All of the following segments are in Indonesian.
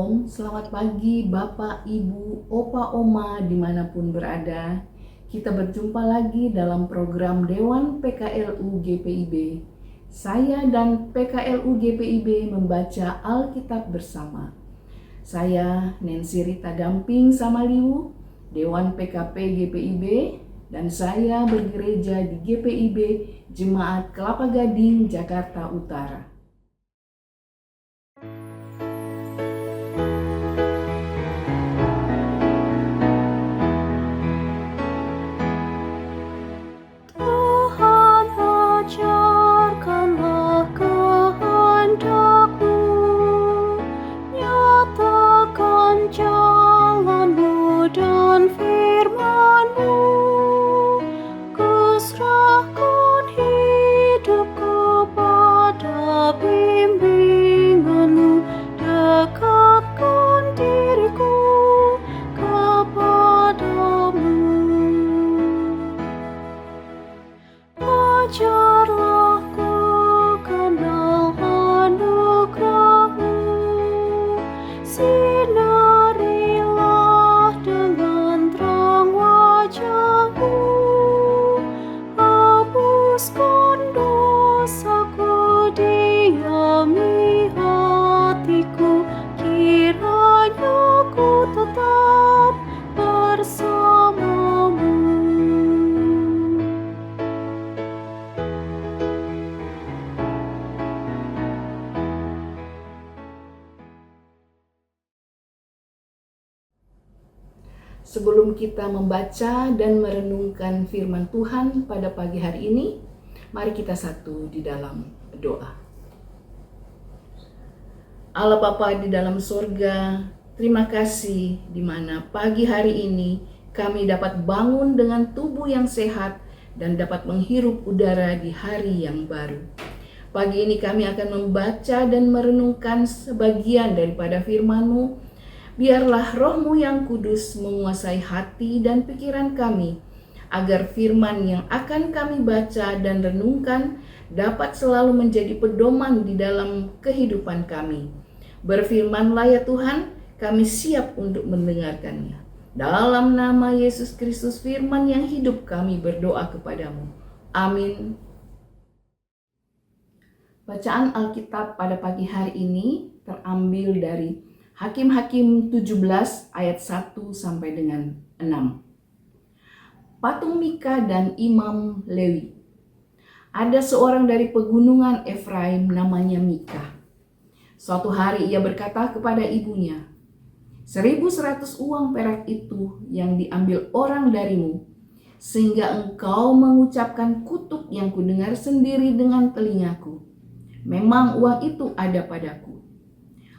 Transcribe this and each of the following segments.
Shalom, selamat pagi Bapak, Ibu, Opa, Oma dimanapun berada. Kita berjumpa lagi dalam program Dewan PKLU GPIB. Saya dan PKLU GPIB membaca Alkitab bersama. Saya Nancy Rita Damping Samaliu, Dewan PKP GPIB, dan saya bergereja di GPIB Jemaat Kelapa Gading, Jakarta Utara. Sebelum kita membaca dan merenungkan firman Tuhan pada pagi hari ini, mari kita satu di dalam doa. Allah Bapa di dalam sorga, terima kasih di mana pagi hari ini kami dapat bangun dengan tubuh yang sehat dan dapat menghirup udara di hari yang baru. Pagi ini kami akan membaca dan merenungkan sebagian daripada firman-Mu. Biarlah Roh-Mu yang kudus menguasai hati dan pikiran kami, agar firman yang akan kami baca dan renungkan dapat selalu menjadi pedoman di dalam kehidupan kami. Berfirman-Lah ya Tuhan, kami siap untuk mendengarkannya. Dalam nama Yesus Kristus firman yang hidup kami berdoa kepadamu. Amin. Bacaan Alkitab pada pagi hari ini terambil dari Hakim-Hakim 17 ayat 1 sampai dengan 6. Patung Mika dan Imam Lewi. Ada seorang dari pegunungan Efraim namanya Mika. Suatu hari ia berkata kepada ibunya, 1.100 uang perak itu yang diambil orang darimu, sehingga engkau mengucapkan kutuk yang kudengar sendiri dengan telingaku. Memang uang itu ada padaku.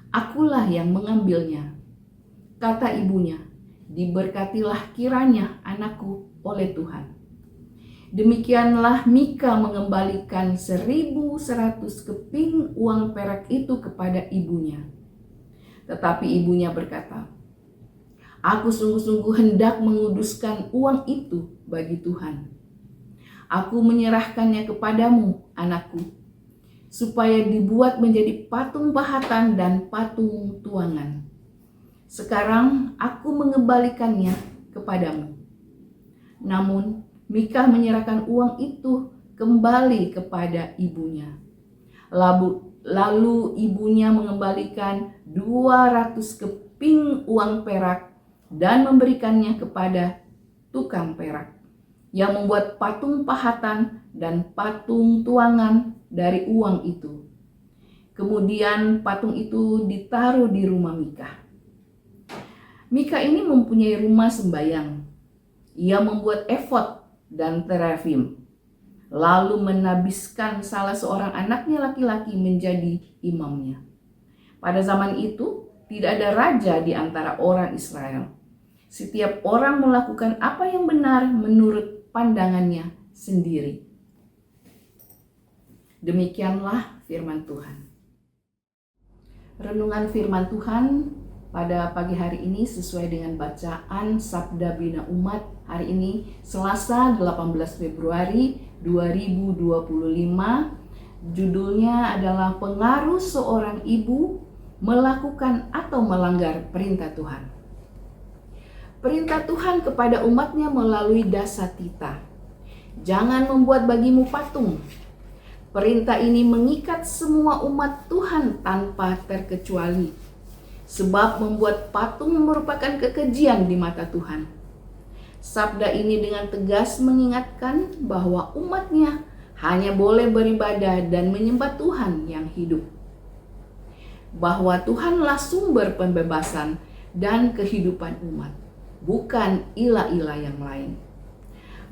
Akulah yang mengambilnya. Kata ibunya, diberkatilah kiranya anakku oleh Tuhan. Demikianlah Mika mengembalikan 1.100 keping uang perak itu kepada ibunya. Tetapi ibunya berkata, aku sungguh-sungguh hendak menguduskan uang itu bagi Tuhan. Aku menyerahkannya kepadamu, anakku, supaya dibuat menjadi patung pahatan dan patung tuangan. Sekarang aku mengembalikannya kepadamu. Namun Mika menyerahkan uang itu kembali kepada ibunya. Lalu ibunya mengembalikan 200 keping uang perak dan memberikannya kepada tukang perak yang membuat patung pahatan dan patung tuangan dari uang itu. Kemudian patung itu ditaruh di rumah Mika. Mika ini mempunyai rumah sembayang. Ia membuat efod dan terafim, lalu menabiskan salah seorang anaknya laki-laki menjadi imamnya. Pada zaman itu tidak ada raja di antara orang Israel. Setiap orang melakukan apa yang benar menurut pandangannya sendiri. Demikianlah firman Tuhan. Renungan firman Tuhan pada pagi hari ini sesuai dengan bacaan Sabda Bina Umat hari ini Selasa 18 Februari 2025. Judulnya adalah Pengaruh Seorang Ibu melakukan atau melanggar perintah Tuhan. Perintah Tuhan kepada umatnya melalui Dasatita. Jangan membuat bagimu patung. Perintah ini mengikat semua umat Tuhan tanpa terkecuali. Sebab membuat patung merupakan kekejian di mata Tuhan. Sabda ini dengan tegas mengingatkan bahwa umatnya hanya boleh beribadah dan menyembah Tuhan yang hidup. Bahwa Tuhanlah sumber pembebasan dan kehidupan umat, bukan ilah-ilah yang lain.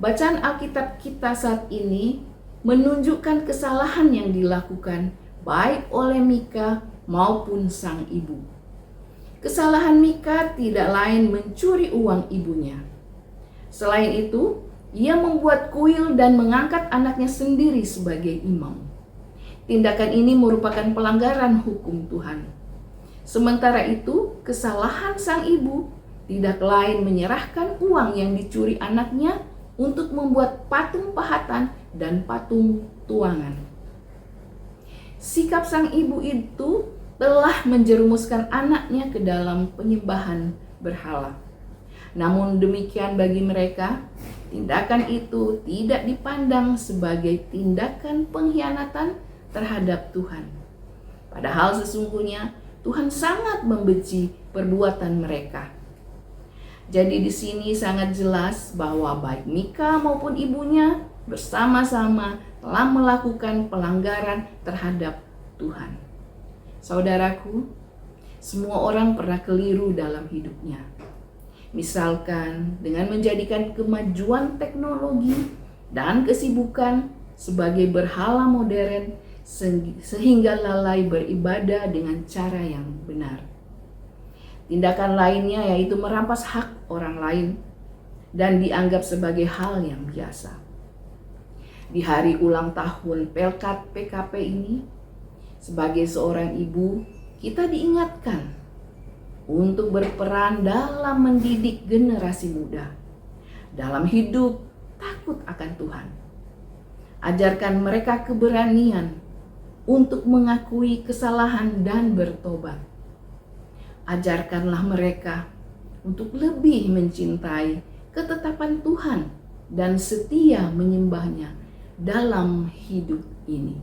Bacaan Alkitab kita saat ini menunjukkan kesalahan yang dilakukan baik oleh Mika maupun sang ibu. Kesalahan Mika tidak lain mencuri uang ibunya. Selain itu, ia membuat kuil dan mengangkat anaknya sendiri sebagai imam. Tindakan ini merupakan pelanggaran hukum Tuhan. Sementara itu, kesalahan sang ibu tidak lain menyerahkan uang yang dicuri anaknya untuk membuat patung pahatan dan patung tuangan. Sikap sang ibu itu telah menjerumuskan anaknya ke dalam penyembahan berhala. Namun demikian bagi mereka, tindakan itu tidak dipandang sebagai tindakan pengkhianatan terhadap Tuhan. Padahal sesungguhnya Tuhan sangat membenci perbuatan mereka. Jadi di sini sangat jelas bahwa baik Mika maupun ibunya bersama-sama telah melakukan pelanggaran terhadap Tuhan. Saudaraku, semua orang pernah keliru dalam hidupnya. Misalkan dengan menjadikan kemajuan teknologi dan kesibukan sebagai berhala modern sehingga lalai beribadah dengan cara yang benar. Tindakan lainnya yaitu merampas hak orang lain dan dianggap sebagai hal yang biasa. Di hari ulang tahun Pelkat PKP ini, sebagai seorang ibu, kita diingatkan untuk berperan dalam mendidik generasi muda dalam hidup takut akan Tuhan. Ajarkan mereka keberanian untuk mengakui kesalahan dan bertobat. Ajarkanlah mereka untuk lebih mencintai ketetapan Tuhan dan setia menyembahnya dalam hidup ini.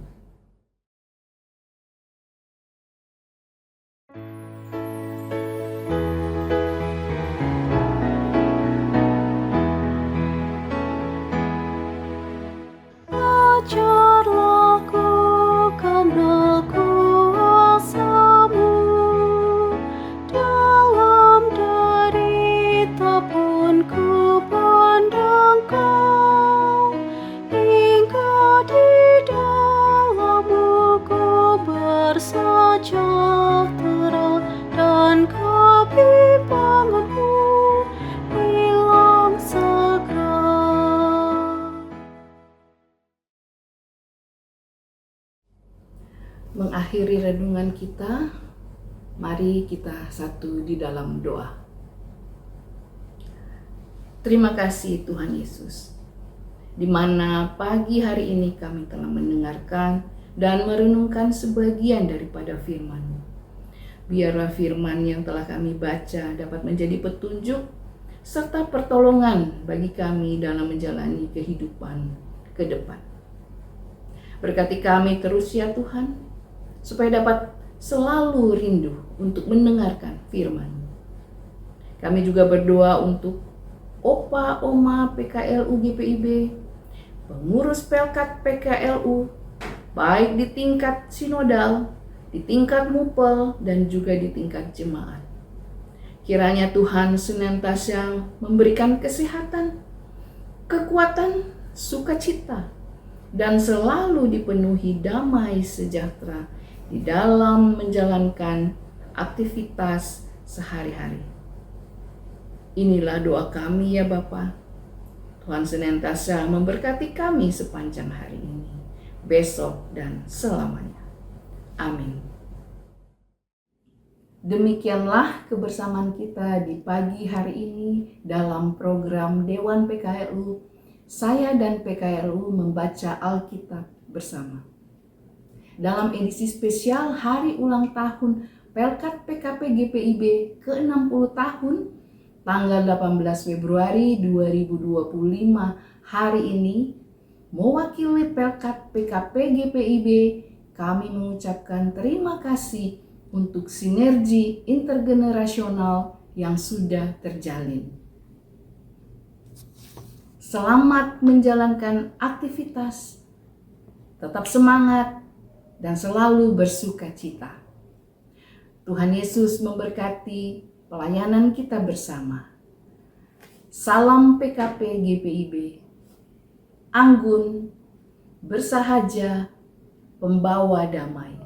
Ajarlah ku kenal kuasa-Mu, dalam derita pun ku pandang Kau, hingga di dalam-Mu ku bersejahtera dan kebimbangan-Mu hilang segera. Mengakhiri renungan kita, mari kita satu di dalam doa. Terima kasih Tuhan Yesus, di mana pagi hari ini kami telah mendengarkan dan merenungkan sebagian daripada firman-Mu. Biarlah firman yang telah kami baca dapat menjadi petunjuk serta pertolongan bagi kami dalam menjalani kehidupan ke depan. Berkati kami terus ya Tuhan, supaya dapat selalu rindu untuk mendengarkan firman. Kami juga berdoa untuk Opa, Oma PKLU GPIB, pengurus Pelkat PKLU, baik di tingkat sinodal, di tingkat mupel, dan juga di tingkat jemaat. Kiranya Tuhan senantiasa memberikan kesehatan, kekuatan, sukacita, dan selalu dipenuhi damai sejahtera di dalam menjalankan aktivitas sehari-hari. Inilah doa kami ya Bapa. Tuhan senantiasa memberkati kami sepanjang hari ini, besok dan selamanya. Amin. Demikianlah kebersamaan kita di pagi hari ini dalam program Dewan PKLU. Saya dan PKLU membaca Alkitab bersama. Dalam edisi spesial hari ulang tahun Pelkat PKP GPIB ke-60 tahun tanggal 18 Februari 2025 hari ini, mewakili Pelkat PKP GPIB, kami mengucapkan terima kasih untuk sinergi intergenerasional yang sudah terjalin. Selamat menjalankan aktivitas, tetap semangat, dan selalu bersuka cita. Tuhan Yesus memberkati pelayanan kita bersama. Salam PKP GPIB, anggun, bersahaja, pembawa damai.